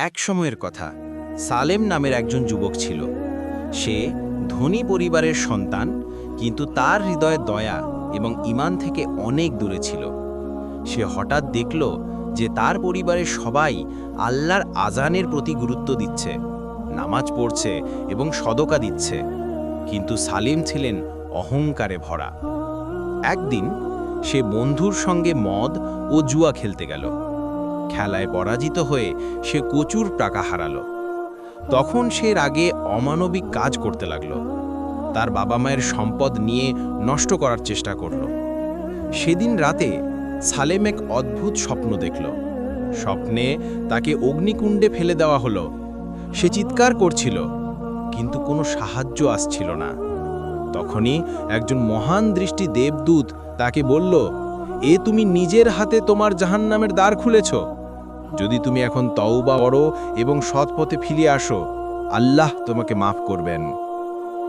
এক সময়ের কথা, সালেম নামের একজন যুবক ছিল। সে ধনী পরিবারের সন্তান, কিন্তু তার হৃদয়ে দয়া এবং ঈমান থেকে অনেক দূরে ছিল। সে হঠাৎ দেখল যে তার পরিবারের সবাই আল্লাহর আজানের প্রতি গুরুত্ব দিচ্ছে, নামাজ পড়ছে এবং সদকা দিচ্ছে, কিন্তু সালিম ছিলেন অহংকারে ভরা। একদিন সে বন্ধুর সঙ্গে মদ ও জুয়া খেলতে গেল। খেলায় পরাজিত হয়ে সে প্রচুর টাকা হারালো। তখন সে রাগে অমানবিক কাজ করতে লাগল। তার বাবা মায়ের সম্পদ নিয়ে নষ্ট করার চেষ্টা করল। সেদিন রাতে সালেম এক অদ্ভুত স্বপ্ন দেখল। স্বপ্নে তাকে অগ্নিকুণ্ডে ফেলে দেওয়া হলো। সে চিৎকার করছিল, কিন্তু কোনো সাহায্য আসছিল না। তখনই একজন মহান দৃষ্টি দেবদূত তাকে বলল, তুমি নিজের হাতে তোমার জাহান্নামের দ্বার খুলেছ। যদি তুমি এখন তওবা করো এবং সৎ পথে ফিরে আসো, আল্লাহ তোমাকে মাফ করবেন।